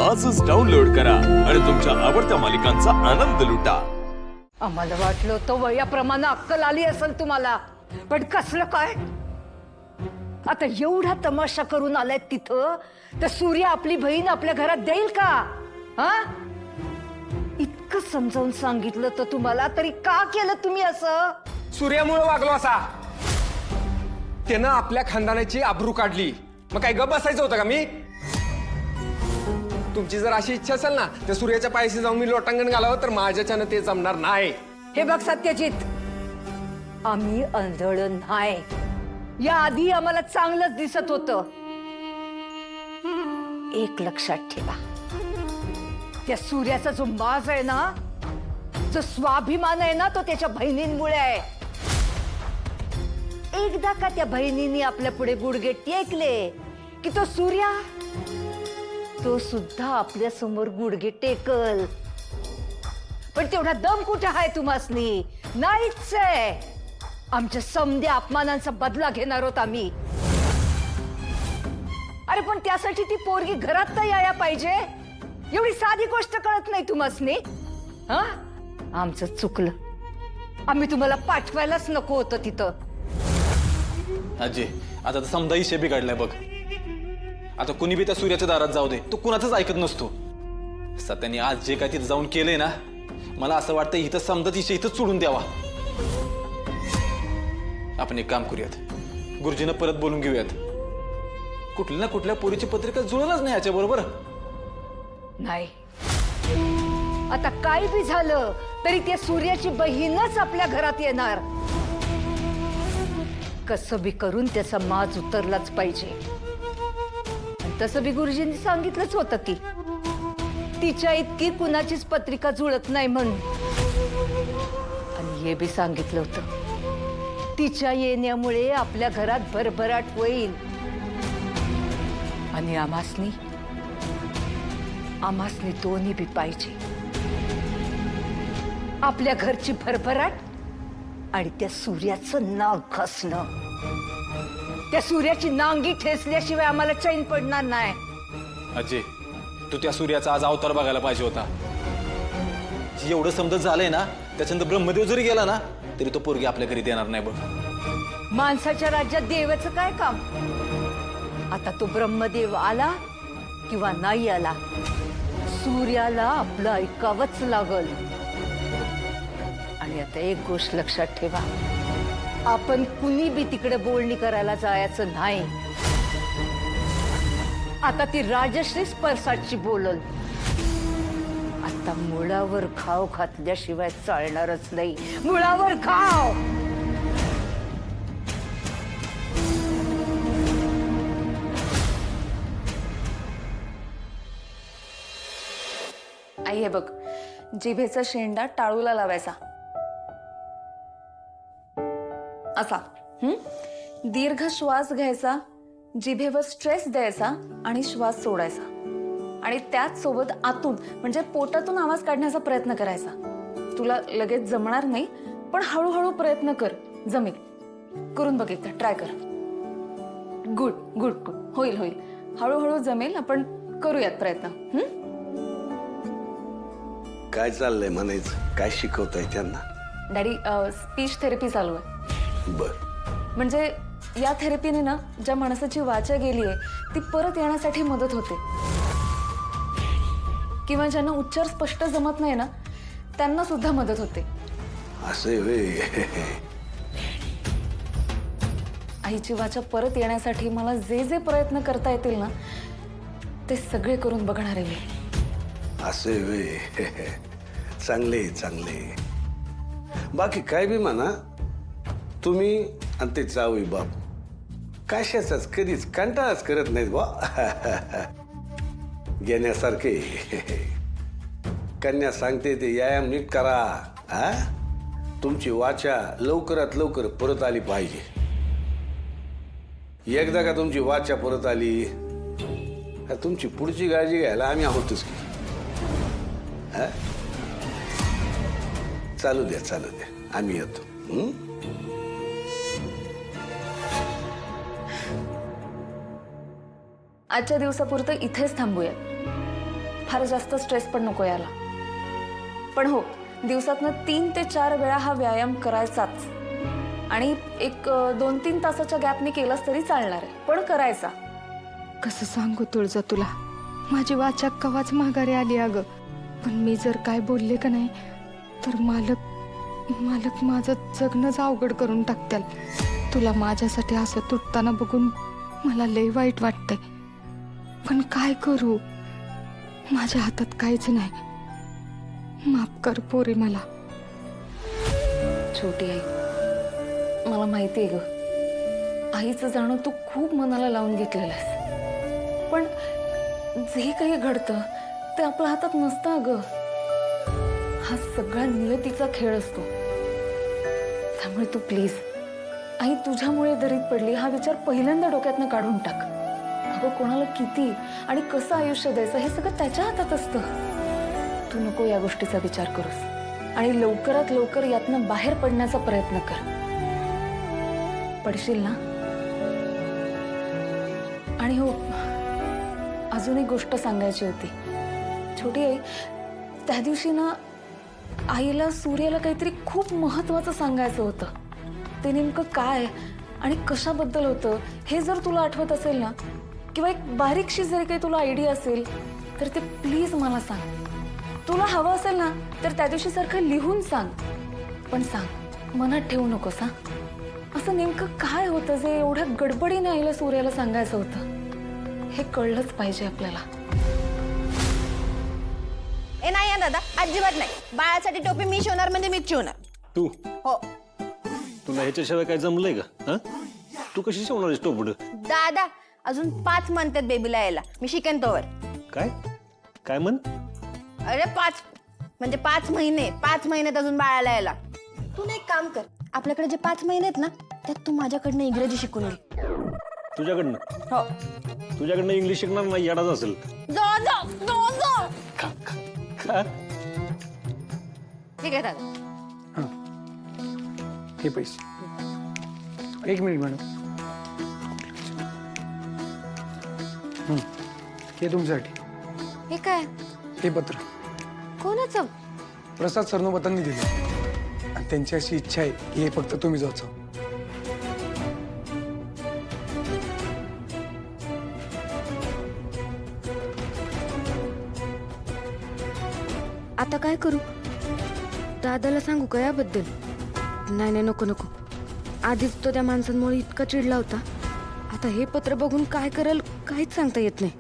आजच डाउनलोड करा आणि तुमच्या आवडत्या मालिकांचा आनंद लुटा। आम्हाला वाटलं होतं वयाप्रमाणे अक्कल आली असेल तुम्हाला, पण कसलं काय? आता एवढा तमाशा करून आलाय तिथं, तर सूर्य आपली बहीण आपल्या घरात देईल का? हा, इतकं समजावून सांगितलं तर तुम्हाला, तरी का केलं तुम्ही असं? सूर्यामुळे वागलो असा। त्यानं आपल्या खानदानाची आबरू काढली, मग काय गप बसायचं होतं का मी? तुमची जर अशी इच्छा असेल ना, त्या सूर्याच्या पायाशी जाऊन मी लोटांगण घालावं, तर माझ्याच्यानं ते जमणार नाही। हे बघ सत्यजित, आम्ही आंधळ नाही, या आधी आम्हाला चांगलंच दिसत होतं। एक लक्षात ठेवा, त्या सूर्याचा जो माज आहे ना, जो स्वाभिमान आहे ना, तो त्याच्या बहिणींमुळे आहे। एकदा का त्या बहिणींनी आपल्या पुढे गुडघे टेकले की तो सूर्या, तो सुद्धा आपल्या समोर गुडघे टेकल। पण तेवढा दम कुठे आहे तुम्हासनी? नाहीच आहे। आमच्या समध्या अपमानांचा बदला घेणार आहोत आम्ही। अरे पण त्यासाठी ती पोरगी घरात तर यायला पाहिजे, एवढी साधी गोष्ट कळत नाही तुम्हासनी? हा, आमचं चुकलं, आम्ही तुम्हाला पाठवायलाच नको होतं तिथं। आजी, आता तर समजा इशे बिघडलाय बघ। आता कुणी बी त्या सूर्याच्या दारात जाऊ दे, तो कुणाचंच ऐकत नसतो। सत्याने आज जे काय तिथं जाऊन केलंय ना, मला असं वाटतं इथं समजा इशे इथं सोडून द्यावा। आपण एक काम करूयात, गुरुजींना परत बोलून घेऊयात। कुठल्या ना कुठल्या पोरीची पत्रिका जुळलंच नाही याच्या बरोबर। नाही, आता काय बी झालं तरी त्या सूर्याची बहीणच आपल्या घरात येणार। कसं बी करून त्याचा माज उतरलाच पाहिजे। आणि तसं बी गुरुजींनी सांगितलंच होतं की तिच्या इतकी कुणाचीच पत्रिका जुळत नाही म्हणून। आणि हे बी सांगितलं होतं, तिच्या येण्यामुळे आपल्या घरात भरभराट होईल। आणि आमासनी दोन्ही बी पाहिजे, आपल्या घरची भरभराट आणि त्या सूर्याचं नाक घसणं। त्या सूर्याची नांगी ठेचल्याशिवाय आम्हाला चैन पडणार नाही। आजी, तू त्या सूर्याचा आज अवतार बघायला पाहिजे होता। एवढं समजत झालंय ना, त्याच्यानंतर ब्रह्मदेव जरी गेला ना, तरी तो पोरगी आपल्या घरी देणार नाही बघ। माणसाच्या राज्यात देवाचं काय काम? आता तो ब्रह्मदेव आला किंवा नाही आला, सूर्याला आपलं ऐकावंच लागल। आणि आता एक गोष्ट लक्षात ठेवा, आपण कुणी बी तिकडे बोलणी करायला जायचं नाही। आता ती राजश्री परसाटची बोलल। आता मुळावर घाव घातल्याशिवाय चालणारच नाही, मुळावर घाव। आई हे बघ, जिभेचा शेंडा टाळूला लावायचा असा। दीर्घ श्वास घ्यायचा, जिभेवर स्ट्रेस द्यायचा आणि श्वास सोडायचा। आणि त्याच सोबत आतून म्हणजे पोटातून आवाज काढण्याचा प्रयत्न करायचा। तुला लगेच जमणार नाही, पण हळूहळू प्रयत्न कर, जमेल। करून बघ एकदा, ट्राय कर। गुड गुड गुड, होईल होईल, हळूहळू जमेल, आपण करूयात प्रयत्न। काय चाललंय म्हणायचं? काय शिकवताय त्यांना? डॅडी, स्पीच थेरपी चालू आहे। बर, म्हणजे या थेरपीने ना, ज्या माणसाची वाचा गेली आहे ती परत येण्यासाठी मदत होते, किंवा ज्यांना उच्चार स्पष्ट जमत नाही ना, त्यांना सुद्धा मदत होते। असं होय? आईची वाचा परत येण्यासाठी मला जे जे प्रयत्न करता येतील ना, ते सगळे करून बघणार आहे मी। असं होय? चांगले चांगले। बाकी काय बी म्हणा, तुम्ही आणि ते जावई बापू कशाचाच कधीच कंटाळाच करत नाहीत बा। घेण्यासारखे कन्या सांगते ते व्यायाम नीट करा। हा, तुमची वाचा लवकरात लवकर परत आली पाहिजे। एकदा का तुमची वाचा परत आली, तुमची पुढची काळजी घ्यायला आम्ही आहोतच की। चालू द्या, आम्ही येतो। आजच्या दिवसापुरतं इथेच थांबूया। फार जास्त स्ट्रेस पण नको यायला. पण हो, दिवसातनं 3 ते 4 वेळा हा व्यायाम करायचाच. आणि एक 2-3 तासाच्या गॅपने केलास तरी चालणार आहे, पण करायचा. कसं सांगू तुळजा तुला, माझी वाचा कवाच माघारी आली अगं. पण मी जर काय बोलले का नाही तर मालक माझं जगणंच अवघड करून टाकत्याल. तुला माझ्यासाठी असं तुटताना बघून मला लय वाईट वाटतंय. पण काय करू, माझ्या हातात काहीच नाही. माफ कर पोरी मला. छोटी आई, मला माहिती आहे ग, आईचं जाणं तू खूप मनाला लावून घेतलेलं आहेस. पण जे काही घडतं ते आपल्या हातात नसतं अगं. हा सगळा नियतीचा खेळ असतो. त्यामुळे तू प्लीज, आई तुझ्यामुळे दरीत पडली हा विचार पहिल्यांदा डोक्यातनं काढून टाक. अगं, कोणाला किती आणि कसं आयुष्य द्यायचं हे सगळं त्याच्या हातात असतं. तू नको या गोष्टीचा विचार करूस आणि लवकरात लवकर यातनं बाहेर पडण्याचा प्रयत्न कर. पडशील ना? आणि हो, अजून एक गोष्ट सांगायची होती. छोटी आई, त्या दिवशी ना आईला सूर्याला काहीतरी खूप महत्वाचं सांगायचं होतं. ते नेमकं काय आणि कशाबद्दल होतं हे जर तुला आठवत असेल ना, किंवा एक बारीकशी जरी काही तुला आयडिया असेल तर ते प्लीज मला सांग. तुला हवं असेल ना तर त्या दिवशी सारखं लिहून सांग. पण सांग, मनात ठेवू नकोस. हा, असं नेमकं काय होतं जे एवढ्या गडबडीने आईला सूर्याला सांगायचं होतं हे कळलंच पाहिजे आपल्याला. ए नाही दादा, अजिबात नाही. बाळासाठी टोपी मी शिवणार म्हणजे मीच शिवणार. तू हो तुला ह्याच्याशिवाय काय जमलंय का? तू कशी शिवणार टोपड? दादा, अजून 5 मंथ आहेत बेबीला यायला. मी शिकेन तोवर. काय काय म्हण? अरे 5 म्हणजे 5 महिने. 5 महिन्यात अजून बाळाला यायला. तू ना एक काम कर, आपल्याकडे जे 5 महिने आहेत ना त्यात तू माझ्याकडनं इंग्रजी शिकून घे. तुझ्याकडनं? हो. तुझ्याकडनं इंग्लिश शिकणार नाही, याडाच असेल. जा जा जा जा. का? ठीक आहे दादा. हे पैसे. 1 मिनिट मॅडम. हे तुमच्यासाठी. हे काय? हे पत्र कोणाचं? प्रसाद सरनोबतांनी दिलं आणि त्यांची अशी इच्छा आहे की हे फक्त तुम्ही जायचं. आता काय करू? दादाला सांगू का याबद्दल? नाही नाही, नको नको. आधीच तो त्या माणसांमुळे इतका चिडला होता. आता हे पत्र बघून काय करेल काहीच सांगता येत नाही.